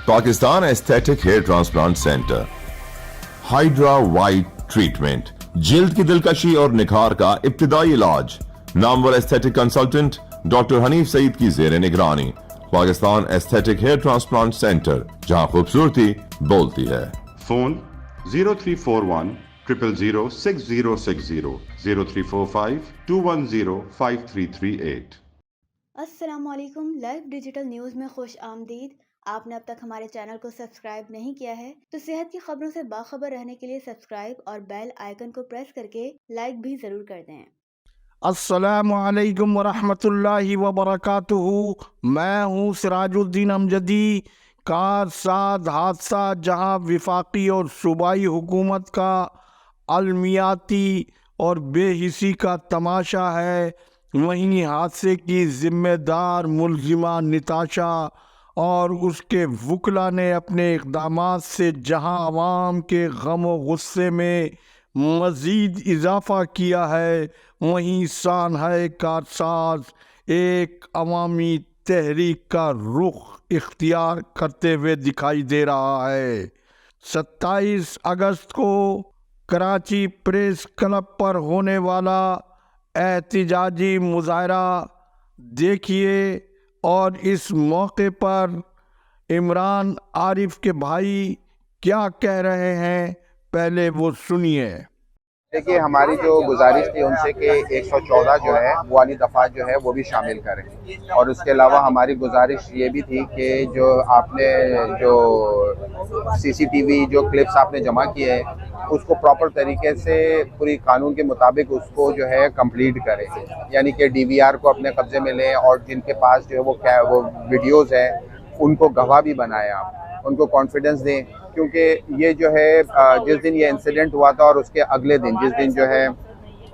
Pakistan aesthetic hair transplant centre, hydra white treatment, جلد کی دلکشی اور نکھار کا ابتدائی علاج، نامور aesthetic consultant doctor Hanif Saeed کی زیر نگرانی، Pakistan aesthetic hair transplant centre, جہاں خوبصورتی بولتی ہے۔ فون 0341 000 6060 0345 210 5338۔ السلام علیکم، لائیو ڈیجیٹل نیوز میں خوش آمدید۔ آپ نے اب تک ہمارے چینل کو سبسکرائب نہیں کیا ہے تو صحت کی خبروں سے باخبر رہنے کے لیے سبسکرائب اور بیل آئیکن کو پریس کر کے لائک بھی ضرور کر دیں۔ السلام علیکم ورحمۃ اللہ وبرکاتہ۔ میں ہوں سراج الدین امجدی۔ کار ساد حادثہ جہاں وفاقی اور صوبائی حکومت کا المیاتی اور بے حسی کا تماشا ہے، وہیں حادثے کی ذمہ دار ملزمہ نتاشا اور اس کے وکلاء نے اپنے اقدامات سے جہاں عوام کے غم و غصے میں مزید اضافہ کیا ہے، وہیں سانحہ کارساز ایک عوامی تحریک کا رخ اختیار کرتے ہوئے دکھائی دے رہا ہے۔ 27 اگست کو کراچی پریس کلب پر ہونے والا احتجاجی مظاہرہ دیکھیے اور اس موقع پر عمران عارف کے بھائی کیا کہہ رہے ہیں، پہلے وہ سنیے۔ دیکھیے، ہماری جو گزارش تھی ان سے کہ 114 جو ہے وہ والی دفعات جو ہے وہ بھی شامل کریں، اور اس کے علاوہ ہماری گزارش یہ بھی تھی کہ جو آپ نے جو سی سی ٹی وی جو کلپس آپ نے جمع کیے ہیں اس کو پراپر طریقے سے پوری قانون کے مطابق اس کو جو ہے کمپلیٹ کریں، یعنی کہ ڈی وی آر کو اپنے قبضے میں لیں، اور جن کے پاس جو ہے وہ ویڈیوز ہیں ان کو گواہ بھی بنائیں، آپ ان کو کانفیڈنس دیں، کیونکہ یہ جو ہے جس دن یہ انسیڈنٹ ہوا تھا اور اس کے اگلے دن جس دن جو ہے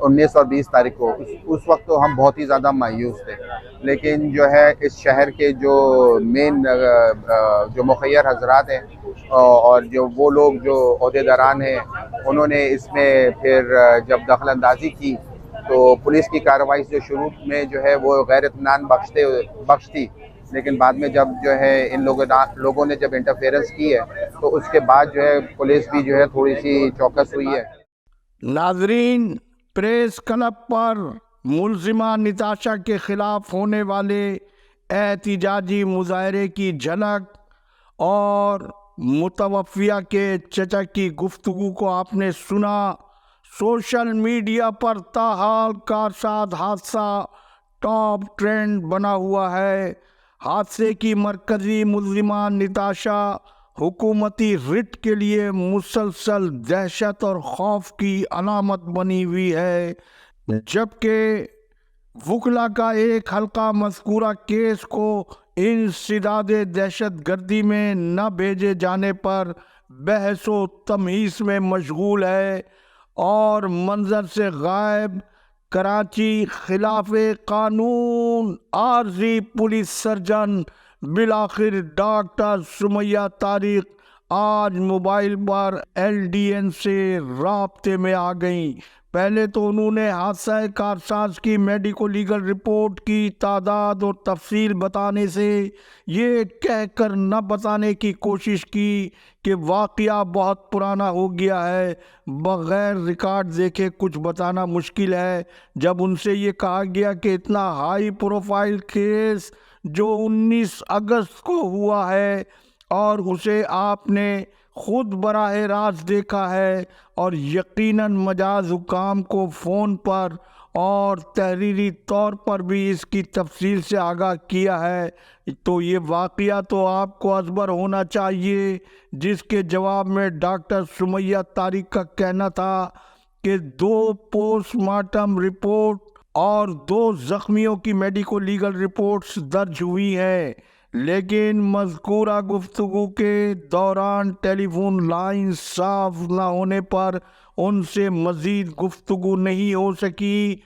19 اور 20 تاریخ کو اس وقت تو ہم بہت ہی زیادہ مایوس تھے، لیکن جو ہے اس شہر کے جو مین جو مخیر حضرات ہیں اور جو وہ لوگ جو عہدیداران ہیں انہوں نے اس میں پھر جب دخل اندازی کی تو پولیس کی کارروائی جو شروع میں جو ہے وہ غیر اطمینان بخش تھی، لیکن بعد میں جب جو ہے ان لوگوں نے جب انٹرفیئرنس کی ہے تو اس کے بعد جو ہے پولیس بھی جو ہے تھوڑی سی چوکس ہوئی ہے۔ ناظرین، پریس کلب پر ملزمہ نتاشا کے خلاف ہونے والے احتجاجی مظاہرے کی جھلک اور متوفیہ کے چچا کی گفتگو کو آپ نے سنا۔ سوشل میڈیا پر تاحال کارساد حادثہ ٹاپ ٹرینڈ بنا ہوا ہے۔ حادثے کی مرکزی ملزمہ نتاشا حکومتی رٹ کے لیے مسلسل دہشت اور خوف کی علامت بنی ہوئی ہے، جبکہ وکلاء کا ایک حلقہ مذکورہ کیس کو انسداد دہشت گردی میں نہ بھیجے جانے پر بحث و تمہیس میں مشغول ہے، اور منظر سے غائب کراچی خلاف قانون عارضی پولیس سرجن بالآخر ڈاکٹر سمیہ طارق آج موبائل پر LDN سے رابطے میں آ گئیں۔ پہلے تو انہوں نے حادثہ کارساز کی میڈیکو لیگل رپورٹ کی تعداد اور تفصیل بتانے سے یہ کہہ کر نہ بتانے کی کوشش کی کہ واقعہ بہت پرانا ہو گیا ہے، بغیر ریکارڈ دیکھے کچھ بتانا مشکل ہے۔ جب ان سے یہ کہا گیا کہ اتنا ہائی پروفائل کیس جو 19 اگست کو ہوا ہے اور اسے آپ نے خود براہ راست دیکھا ہے اور یقیناً مجاز حکام کو فون پر اور تحریری طور پر بھی اس کی تفصیل سے آگاہ کیا ہے، تو یہ واقعہ تو آپ کو ازبر ہونا چاہیے، جس کے جواب میں ڈاکٹر سمیہ طارق کا کہنا تھا کہ 2 پوسٹ مارٹم رپورٹ اور 2 زخمیوں کی میڈیکو لیگل رپورٹس درج ہوئی ہیں، لیکن مذکورہ گفتگو کے دوران ٹیلی فون لائن صاف نہ ہونے پر ان سے مزید گفتگو نہیں ہو سکی۔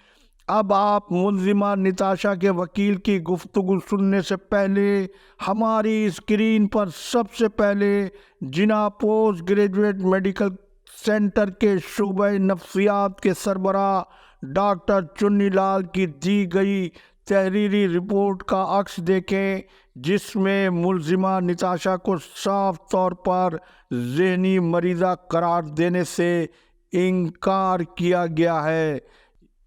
اب آپ ملزمہ نتاشا کے وکیل کی گفتگو سننے سے پہلے ہماری اسکرین پر سب سے پہلے جناب پوسٹ گریجویٹ میڈیکل سینٹر کے شعبہ نفسیات کے سربراہ ڈاکٹر چنی لال کی دی گئی تحریری رپورٹ کا عکس دیکھیں جس میں ملزمہ نتاشا کو صاف طور پر ذہنی مریضہ قرار دینے سے انکار کیا گیا ہے۔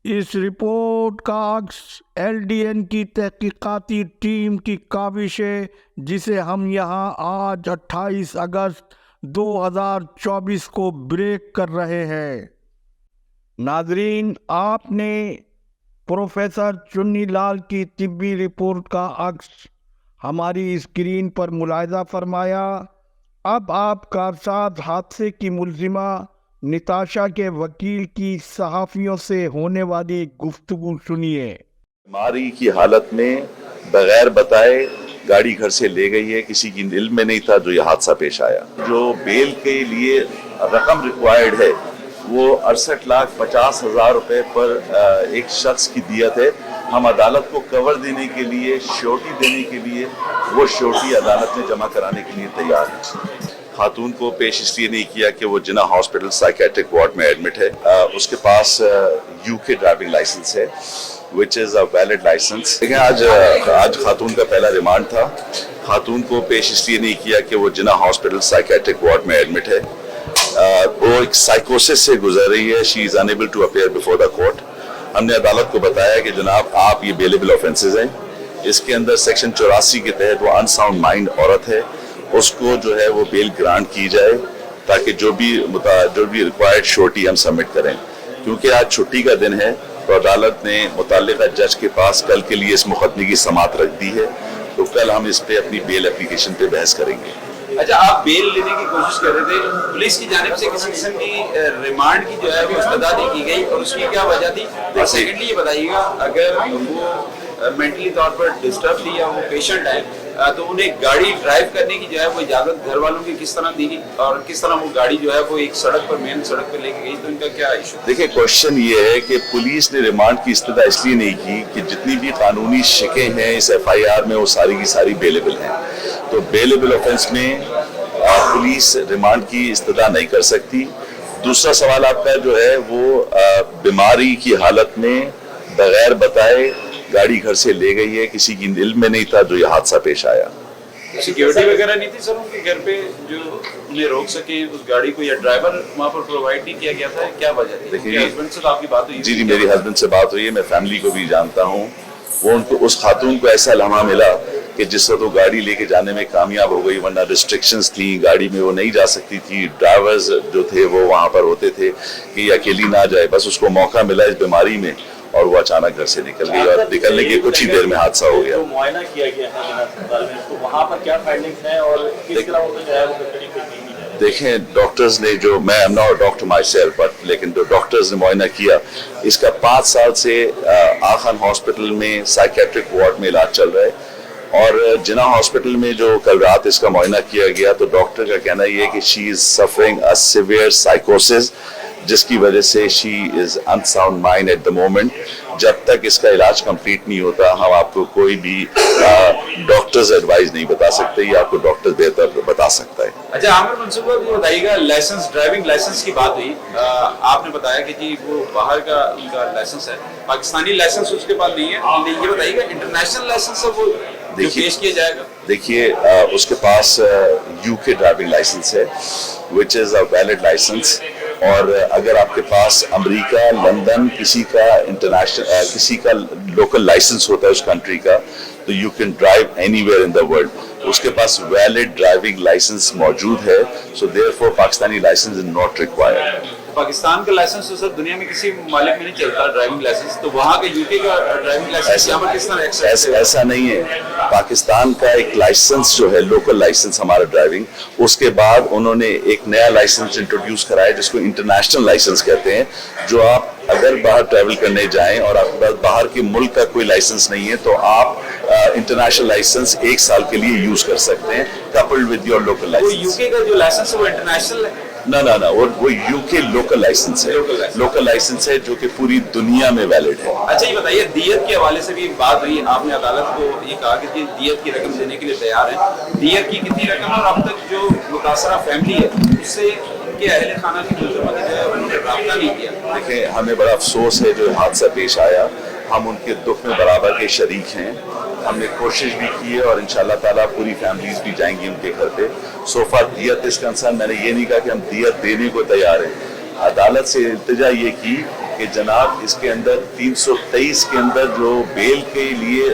اس رپورٹ کا عکس LDN کی تحقیقاتی ٹیم کی کاوش ہے، جسے ہم یہاں آج 28 اگست 2024 کو بریک کر رہے ہیں۔ ناظرین، آپ نے پروفیسر چنی لال کی طبی رپورٹ کا عکس ہماری اسکرین پر ملاحظہ فرمایا۔ اب آپ کارساز حادثے کی ملزمہ نتاشا کے وکیل کی صحافیوں سے ہونے والی گفتگو سنیے۔ بیماری کی حالت میں بغیر بتائے گاڑی گھر سے لے گئی ہے، کسی کی علم میں نہیں تھا جو یہ حادثہ پیش آیا۔ جو بیل کے لیے رقم ریکوائرڈ ہے وہ 68,50,000 روپے پر ایک شخص کی دیت ہے۔ ہم عدالت کو کور دینے کے لیے، شیورٹی دینے کے لیے وہ شیورٹی عدالت میں جمع کرانے کے لیے تیار ہے۔ خاتون کو پیش اس لیے نہیں کیا کہ وہ جناح ہاسپٹل سائیکیٹرک وارڈ میں ایڈمٹ ہے۔ اس کے پاس UK ڈرائیونگ لائسنس ہے which is a valid license۔ لیکن آج خاتون کا پہلا ریمانڈ تھا۔ خاتون کو پیش اس لیے نہیں کیا کہ وہ جناح ہاسپٹل سائیکیٹرک وارڈ میں ایڈمٹ ہے۔ وہ ایک سائیکوسس سے گزر رہی ہے۔ she is unable to appear before the court۔ ہم نے عدالت کو بتایا کہ جناب آپ یہ بیلیبل آفینسز ہیں، اس کے اندر سیکشن 84 کے تحت وہ انساؤنڈ مائنڈ عورت ہے، اس کو جو ہے وہ بیل گرانٹ کی جائے تاکہ جو بھی ریکوائرڈ شورٹی ہم سبمٹ کریں۔ کیونکہ آج چھٹی کا دن ہے تو عدالت نے متعلقہ جج کے پاس کل کے لیے اس مقدمے کی سماعت رکھ دی ہے، تو کل ہم اس پہ اپنی بیل اپلیکیشن پہ بحث کریں گے۔ اچھا، آپ بیل لینے کی کوشش کر رہے تھے، پولیس کی جانب سے کسی قسم کی ریمانڈ کی جو ہے وہ استدعا نہیں کی گئی، اور اس کی کیا وجہ تھی؟ اور سیکنڈلی یہ بتائیے گا، اگر وہ مینٹلی طور پر ڈسٹرب تھی یا وہ پیشنٹ ہے تو انہیں گاڑی ڈرائیو کرنے کی جو ہے وہ اجازت گھر والوں کی کس طرح دی گئی، اور کس طرح وہ گاڑی جو ہے وہ ایک سڑک پر، مین سڑک پر لے کے گئی، تو ان کا کیا ایشو؟ دیکھیں، کوشچن یہ ہے کہ پولیس نے ریمانڈ کی استدعا اس لیے نہیں کی کہ جتنی بھی قانونی شکیں ہیں اس FIR میں وہ ساری کی ساری بیلیبل ہیں، تو بیلیبل آفینس میں پولیس ریمانڈ کی استدعا نہیں کر سکتی۔ دوسرا سوال آپ کا جو ہے وہ بیماری کی حالت میں بغیر بتائے گاڑی گھر سے لے گئی ہے، کسی کی علم میں نہیں تھا جو یہ حادثہ پیش آیا۔ سیکیورٹی وغیرہ نہیں تھی سر ان کے گھر پہ جو انہیں روک سکیں اس گاڑی کو، یا ڈرائیور وہاں پر پرووائڈ نہیں کیا گیا تھا؟ کیا وجہ تھی؟ دیکھیے، ہسبینڈ سے آپ کی بات ہوئی؟ جی میری ہسبینڈ سے بات ہوئی ہے، میں فیملی کو بھی جانتا ہوں۔ وہ ان کو، اس خاتون کو ایسا لمحہ ملا کہ جس سے تو گاڑی لے کے جانے میں کامیاب ہو گئی، ورنہ ریسٹرکشنز تھیں، گاڑی میں وہ نہیں جا سکتی تھی، ڈرائیورز جو تھے وہ وہاں پر ہوتے تھے کہ یہ اکیلی نہ جائے، بس اس کو موقع ملا اس بیماری میں اور وہ اچانک گھر سے نکل گئی، اور نکلنے کے کچھ ہی دیر میں حادثہ ہو گیا۔ معائنہ کیا گیا ہے جناح اسپتال میں، تو وہاں پر کیا فائنڈنگز ہیں اور کس طرح وہ جو ہے وہ کسٹڈی میں لی ہے؟ دیکھیں، ڈاکٹرز نے جو، میں am not doctor my self, but لیکن جو ڈاکٹرز نے معائنہ کیا، اس کا 5 سال سے آخان ہاسپٹل میں سائیکیٹرک وارڈ میں علاج چل رہا ہے، اور جناح ہاسپٹل میں جو کل رات اس کا معائنہ کیا گیا تو ڈاکٹر کا کہنا یہ ہے کہ شی از سفرنگ اے سیویئر سائیکوسس، جس کی وجہ سے she is unsound mind at the moment. جب تک اس کا علاج کمپلیٹ نہیں ہوتا ہم آپ کو کوئی بھی ڈاکٹرز ایڈوائز نہیں بتا سکتے، یہ آپ کو ڈاکٹر بہتر بتا سکتا ہے۔ اچھا، عامر منصور بھی بتائیے گا، لائسنس، ڈرائیونگ لائسنس کی بات ہوئی، آپ نے بتایا کہ جی وہ باہر کا ان کا لائسنس ہے، پاکستانی لائسنس اس کے پاس نہیں ہے، یہ بتائیے گا انٹرنیشنل لائسنس ہے وہ جو پیش کیا جائے گا؟ دیکھیے، اس کے پاس UK ڈرائیونگ لائسنس ہے which is a valid license، اور اگر آپ کے پاس امریکہ، لندن، کسی کا انٹرنیشنل، کسی کا لوکل لائسنس ہوتا ہے اس کنٹری کا، تو you can drive anywhere in the world, اس کے پاس ویلڈ ڈرائیونگ لائسنس موجود ہے، so therefore Pakistani licence is not required. Pakistan کا لائسنس تو سر دنیا میں کسی ممالک میں نہیں چلتا ڈرائیونگ لائسنس، تو وہاں کے UK کا ڈرائیونگ لائسنس یہاں پر کس طرح ایکسیس؟ ایسا نہیں ہے، پاکستان کا ایک لائسنس جو ہے لوکل لائسنس ہمارا ڈرائیونگ، اس کے بعد انہوں نے ایک نیا لائسنس انٹروڈیوس کرایا جس کو انٹرنیشنل لائسنس کہتے ہیں، جو آپ اگر باہر ٹریول کرنے جائیں اور آپ کے پاس باہر کے ملک کا کوئی لائسنس نہیں ہے تو آپ انٹرنیشنل لائسنس 1 سال کے لیے یوز کر سکتے ہیں coupled with your local license. UK کا جو لائسنس ہے وہ انٹرنیشنل ہے؟ نہ وہ UK لوکل لائسنس ہے، لوکل لائسنس ہے جو کہ پوری دنیا میں ویلڈ ہے۔ اچھا، یہ بتائیے، دیت کے حوالے سے بھی ایک بات ہوئی، آپ نے عدالت کو یہ کہا کہ دیت کی رقم دینے کے لیے تیار ہیں، دیت کی کتنی رقم ہے، اور اب تک جو متاثرہ فیملی ہے اس سے ان کے اہل خانہ کی جو ہے انہوں نے رابطہ نہیں کیا؟ دیکھیں، ہمیں بڑا افسوس ہے جو حادثہ پیش آیا، ہم ان کے دکھ میں برابر کے شریک ہیں. ہم نے کوشش بھی کی ہے اور انشاءاللہ تعالیٰ پوری فیملیز بھی جائیں گی ان کے گھر پہ. سو فار دیت اس کنسرن میں نے یہ نہیں کہا کہ ہم دیت دینے کو تیار ہیں. عدالت سے التجا یہ کی کہ جناب اس کے اندر 323 کے اندر جو بیل کے لیے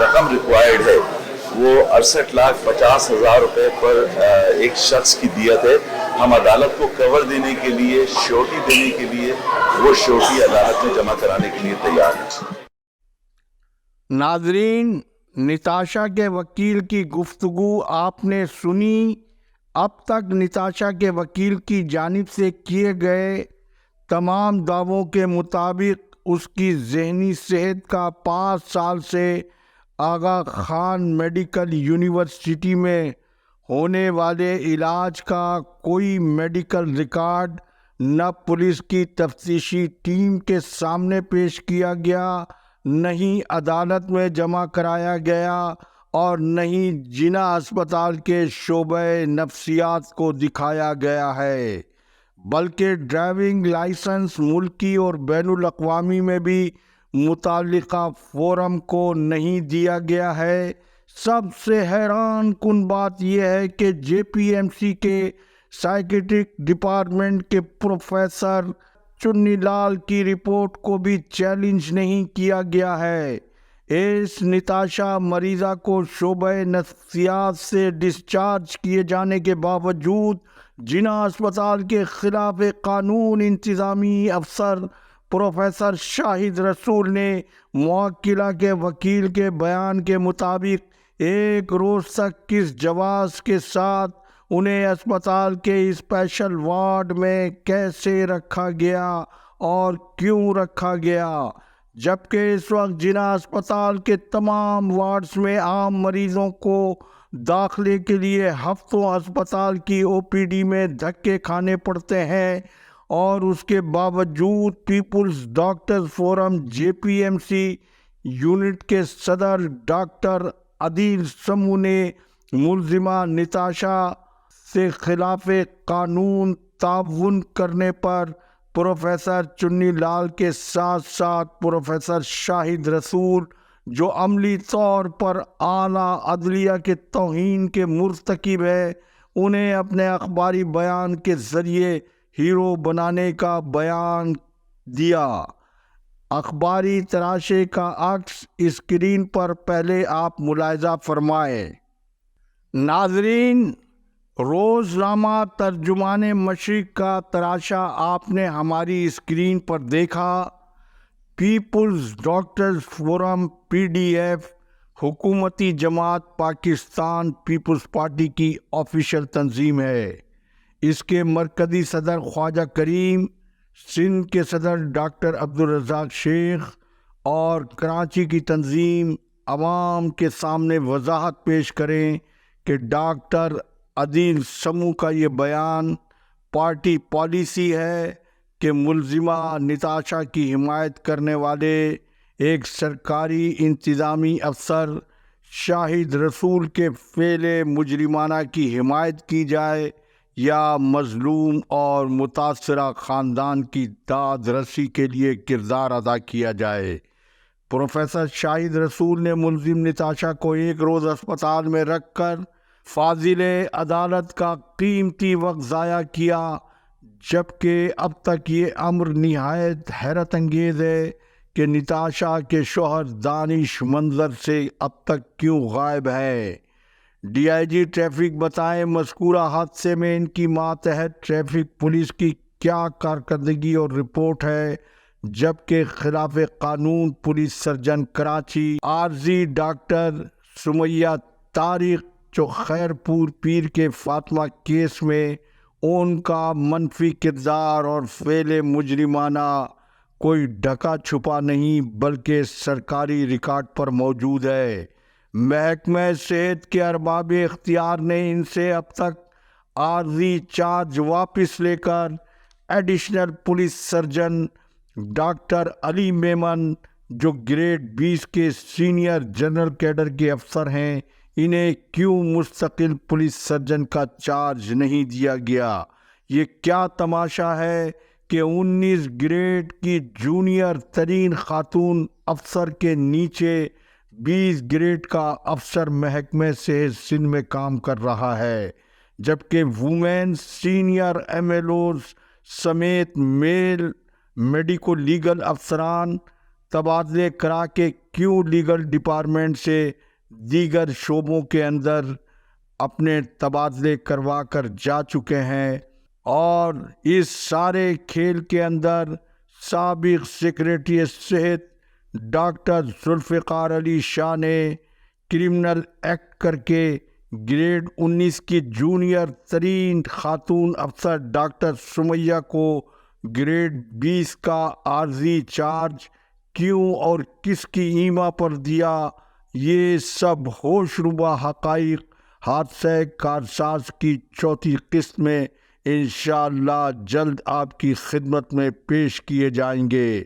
رقم ریکوائرڈ ہے وہ 68,50,000 روپے پر ایک شخص کی دیت ہے. ہم عدالت کو کور دینے کے لیے، شیورٹی دینے کے لیے وہ شیورٹی عدالت میں جمع کرانے کے لیے تیار ہیں. ناظرین، نتاشا کے وکیل کی گفتگو آپ نے سنی. اب تک نتاشا کے وکیل کی جانب سے کیے گئے تمام دعووں کے مطابق اس کی ذہنی صحت کا 5 سال سے آغا خان میڈیکل یونیورسٹی میں ہونے والے علاج کا کوئی میڈیکل ریکارڈ نہ پولیس کی تفتیشی ٹیم کے سامنے پیش کیا گیا، نہ ہی عدالت میں جمع کرایا گیا، اور نہ ہی جنا اسپتال کے شعبہ نفسیات کو دکھایا گیا ہے، بلکہ ڈرائیونگ لائسنس ملکی اور بین الاقوامی میں بھی متعلقہ فورم کو نہیں دیا گیا ہے. سب سے حیران کن بات یہ ہے کہ جے پی ایم سی کے سائیکیٹرک ڈپارٹمنٹ کے پروفیسر چنی لال کی رپورٹ کو بھی چیلنج نہیں کیا گیا ہے. اس نتاشا مریضہ کو شعبہ نفسیات سے ڈسچارج کیے جانے کے باوجود جنا اسپتال کے خلاف قانون انتظامی افسر پروفیسر شاہد رسول نے موکلہ کے وکیل کے بیان کے مطابق 1 روز تک کس جواز کے ساتھ انہیں اسپتال کے اسپیشل وارڈ میں کیسے رکھا گیا اور کیوں رکھا گیا، جبکہ اس وقت جنا اسپتال کے تمام وارڈز میں عام مریضوں کو داخلے کے لیے ہفتوں اسپتال کی او پی ڈی میں دھکے کھانے پڑتے ہیں. اور اس کے باوجود پیپلز ڈاکٹرز فورم جے پی ایم سی یونٹ کے صدر ڈاکٹر عدیل سمو نے ملزمہ نتاشا سے خلاف قانون تعاون کرنے پر پروفیسر چنی لال کے ساتھ ساتھ پروفیسر شاہد رسول، جو عملی طور پر اعلیٰ عدلیہ کے توہین کے مرتکب ہے، انہیں اپنے اخباری بیان کے ذریعے ہیرو بنانے کا بیان دیا. اخباری تراشے کا عکس اسکرین پر پہلے آپ ملاحظہ فرمائیں. ناظرین، روزنامہ ترجمان مشرق کا تراشا آپ نے ہماری اسکرین پر دیکھا. Peoples doctors forum P D F حکومتی جماعت پاکستان پیپلز پارٹی کی آفیشیل تنظیم ہے. اس کے مرکزی صدر خواجہ کریم، سندھ کے صدر ڈاکٹر عبدالرزاق شیخ اور کراچی کی تنظیم عوام کے سامنے وضاحت پیش کریں کہ ڈاکٹر عدیل سمو کا یہ بیان پارٹی پالیسی ہے کہ ملزمہ نتاشا کی حمایت کرنے والے ایک سرکاری انتظامی افسر شاہد رسول کے فعل مجرمانہ کی حمایت کی جائے یا مظلوم اور متاثرہ خاندان کی داد رسی کے لیے کردار ادا کیا جائے. پروفیسر شاہد رسول نے ملزم نتاشا کو 1 روز اسپتال میں رکھ کر فاضل عدالت کا قیمتی وقت ضائع کیا، جبکہ اب تک یہ امر نہایت حیرت انگیز ہے کہ نتاشا کے شوہر دانش منظر سے اب تک کیوں غائب ہے. ڈی آئی جی ٹریفک بتائیں مذکورہ حادثے میں ان کی ماتحت ٹریفک پولیس کی کیا کارکردگی اور رپورٹ ہے، جبکہ خلاف قانون پولیس سرجن کراچی عارضی ڈاکٹر سمیہ طارق جو خیرپور پیر کے فاطمہ کیس میں ان کا منفی کردار اور فعل مجرمانہ کوئی ڈھکا چھپا نہیں بلکہ سرکاری ریکارڈ پر موجود ہے. محکمہ صحت کے ارباب اختیار نے ان سے اب تک عارضی چارج واپس لے کر ایڈیشنل پولیس سرجن ڈاکٹر علی میمن جو گریڈ 20 کے سینئر جنرل کیڈر کے افسر ہیں، انہیں کیوں مستقل پولیس سرجن کا چارج نہیں دیا گیا. یہ کیا تماشا ہے کہ 19 گریڈ کی جونیئر ترین خاتون افسر کے نیچے 20 گریڈ کا افسر محکمہ صحت سندھ میں کام کر رہا ہے، جبکہ women senior M L Os سمیت میل میڈیکو لیگل افسران تبادلے کرا کے کیوں لیگل ڈپارٹمنٹ سے دیگر شعبوں کے اندر اپنے تبادلے کروا کر جا چکے ہیں۔ اور اس سارے کھیل کے اندر سابق سیکریٹری صحت ڈاکٹر ذوالفقار علی شاہ نے کرمنل ایکٹ کر کے گریڈ 19 کی جونیئر ترین خاتون افسر ڈاکٹر سمیہ کو گریڈ 20 کا عارضی چارج کیوں اور کس کی ایما پر دیا، یہ سب ہوش ربا حقائق حادثہ کارساز کی چوتھی قسط میں انشاءاللہ جلد آپ کی خدمت میں پیش کیے جائیں گے۔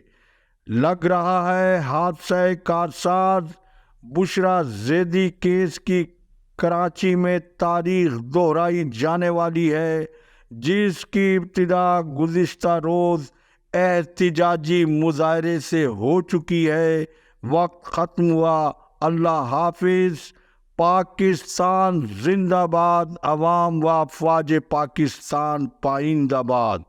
لگ رہا ہے حادثہ کارساز بشرا زیدی کیس کی کراچی میں تاریخ دہرائی جانے والی ہے، جس کی ابتدا گزشتہ روز احتجاجی مظاہرے سے ہو چکی ہے۔ وقت ختم ہوا، اللہ حافظ۔ پاکستان زندہ باد، عوام و افواج پاکستان پائندہ باد۔